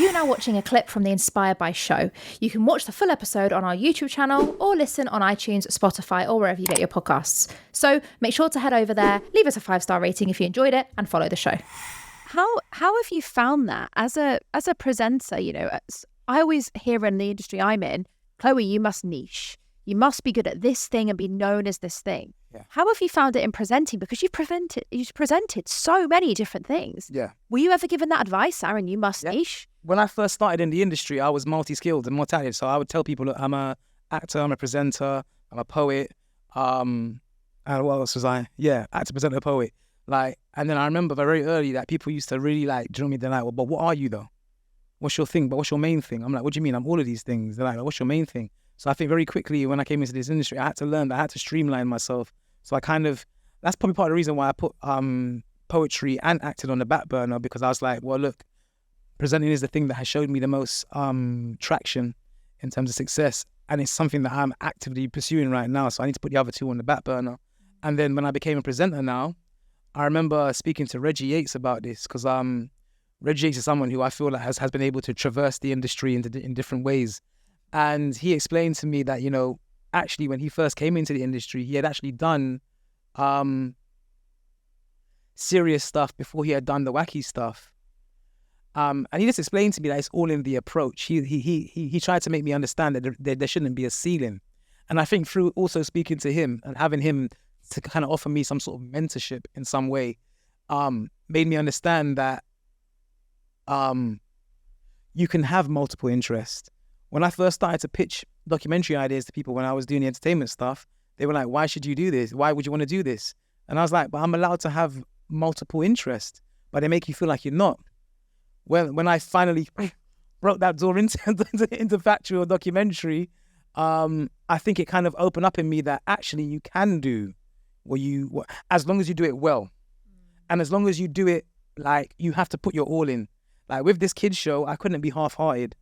You're now watching a clip from the Inspired by show. You can watch the full episode on our YouTube channel or listen on iTunes, Spotify, or wherever you get your podcasts. So make sure to head over there, leave us a 5-star rating if you enjoyed it, and follow the show. How have you found that as a presenter? You know, I always hear in the industry I'm in, Chloe, you must niche. You must be good at this thing and be known as this thing. Yeah. How have you found it in presenting? Because you've presented so many different things. Yeah. Were you ever given that advice, Aaron? You must niche. When I first started in the industry, I was multi-skilled and multi-talented. So I would tell people, look, I'm a actor, I'm a presenter, I'm a poet. And what else was I? Yeah, actor, presenter, poet. And then I remember very early that people used to really drill me. They're like, well, but what are you though? What's your thing? But what's your main thing? I'm like, what do you mean? I'm all of these things. They're like, what's your main thing? So I think very quickly when I came into this industry, I had to learn that I had to streamline myself. So that's probably part of the reason why I put poetry and acting on the back burner, because I was like, well, look, presenting is the thing that has showed me the most traction in terms of success. And it's something that I'm actively pursuing right now. So I need to put the other two on the back burner. And then when I became a presenter now, I remember speaking to Reggie Yates about this, because Reggie Yates is someone who I feel like has been able to traverse the industry in different ways. And he explained to me that, actually when he first came into the industry, he had actually done serious stuff before he had done the wacky stuff. And he just explained to me that it's all in the approach. He tried to make me understand that there shouldn't be a ceiling. And I think through also speaking to him and having him to kind of offer me some sort of mentorship in some way, made me understand that you can have multiple interests. When I first started to pitch documentary ideas to people when I was doing the entertainment stuff, they were like, why should you do this? Why would you want to do this? And I was like, but I'm allowed to have multiple interests, but they make you feel like you're not. When I finally broke that door into factual documentary, I think it kind of opened up in me that actually you can do as long as you do it well. And as long as you do it, you have to put your all in. With this kids show, I couldn't be half-hearted.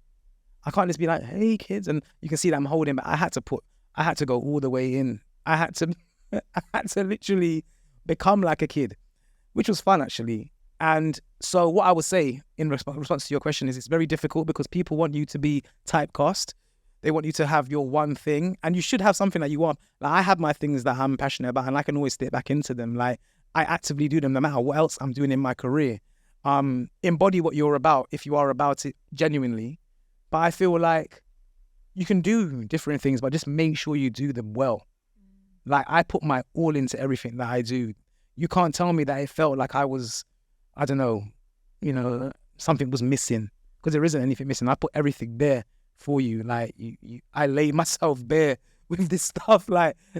I can't just be like, hey kids, and you can see that I'm holding back. I had to go all the way in. I had to literally become like a kid, which was fun actually. And so what I would say in response to your question is it's very difficult because people want you to be typecast. They want you to have your one thing, and you should have something that you want. I have my things that I'm passionate about, and I can always step back into them. I actively do them no matter what else I'm doing in my career. Embody what you're about if you are about it genuinely. But I feel like you can do different things, but just make sure you do them well. I put my all into everything that I do. You can't tell me that it felt like I was, I don't know, something was missing, because there isn't anything missing. I put everything there for you. I lay myself bare with this stuff.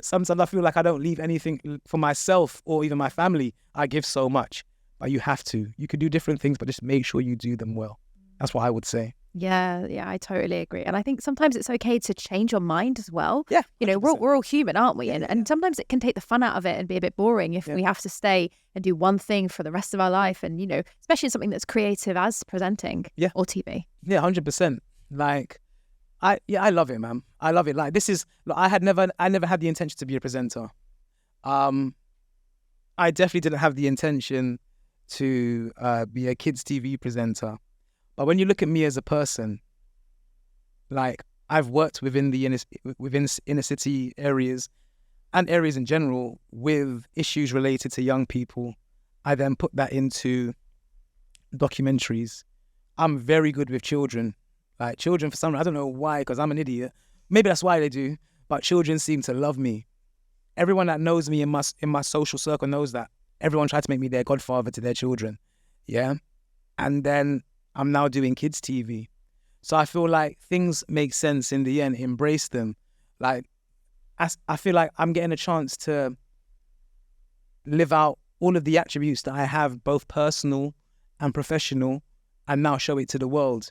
Sometimes I feel like I don't leave anything for myself or even my family. I give so much, but you have to. You could do different things, but just make sure you do them well. That's what I would say. Yeah, I totally agree. And I think sometimes it's okay to change your mind as well. Yeah. We're all human, aren't we? And sometimes it can take the fun out of it and be a bit boring if we have to stay and do one thing for the rest of our life. And, especially something that's creative as presenting or TV. Yeah, 100%. I love it, man. I love it. I never had the intention to be a presenter. I definitely didn't have the intention to be a kids TV presenter. But when you look at me as a person, I've worked within inner city areas and areas in general with issues related to young people. I then put that into documentaries. I'm very good with children. Children, for some reason, I don't know why, because I'm an idiot. Maybe that's why they do, but children seem to love me. Everyone that knows me in my social circle knows that. Everyone tried to make me their godfather to their children. Yeah? And then I'm now doing kids TV. So I feel like things make sense in the end. Embrace them. I feel like I'm getting a chance to live out all of the attributes that I have, both personal and professional, and now show it to the world.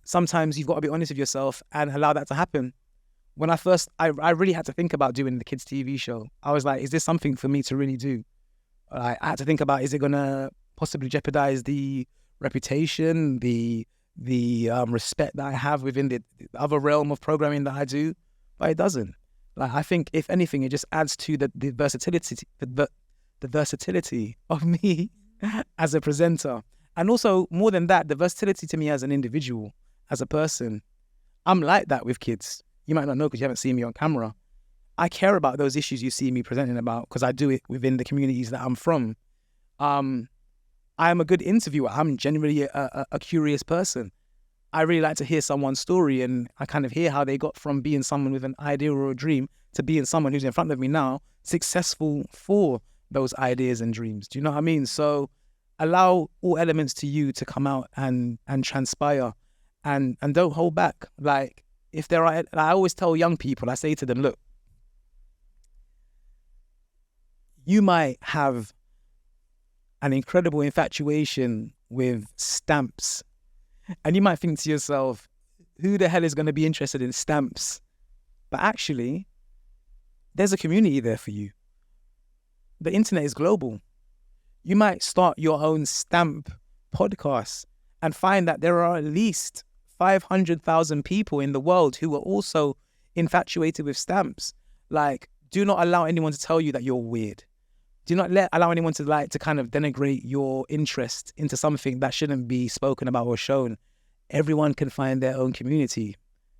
Sometimes you've got to be honest with yourself and allow that to happen. When I really had to think about doing the kids TV show. I was like, is this something for me to really do? I had to think about, is it going to possibly jeopardize the reputation, the respect that I have within the other realm of programming that I do? But it doesn't. I think if anything, it just adds to the versatility, the versatility of me as a presenter. And also, more than that, the versatility to me as an individual, as a person, I'm like that with kids. You might not know because you haven't seen me on camera. I care about those issues you see me presenting about because I do it within the communities that I'm from. I am a good interviewer. I'm generally a curious person. I really like to hear someone's story, and I kind of hear how they got from being someone with an idea or a dream to being someone who's in front of me now, successful for those ideas and dreams. Do you know what I mean? So allow all elements to you to come out and transpire, and don't hold back. Like, if there are, I always tell young people, I say to them, look, you might have an incredible infatuation with stamps, and you might think to yourself, who the hell is going to be interested in stamps? But actually, there's a community there for you. The internet is global. You might start your own stamp podcast and find that there are at least 500,000 people in the world who are also infatuated with stamps. Like, do not allow anyone to tell you that you're weird. Do not allow anyone to kind of denigrate your interest into something that shouldn't be spoken about or shown. Everyone can find their own community.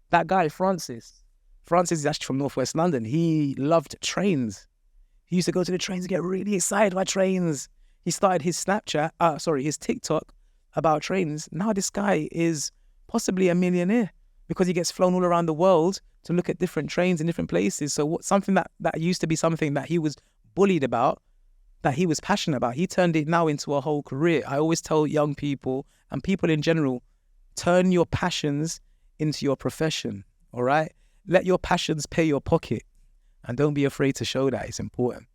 That guy, Francis is actually from Northwest London. He loved trains. He used to go to the trains and get really excited by trains. He started his his TikTok about trains. Now this guy is possibly a millionaire because he gets flown all around the world to look at different trains in different places. So something that used to be something that he was bullied about, that he was passionate about, he turned it now into a whole career. I always tell young people and people in general, turn your passions into your profession, all right? Let your passions pay your pocket, and don't be afraid to show that. It's important.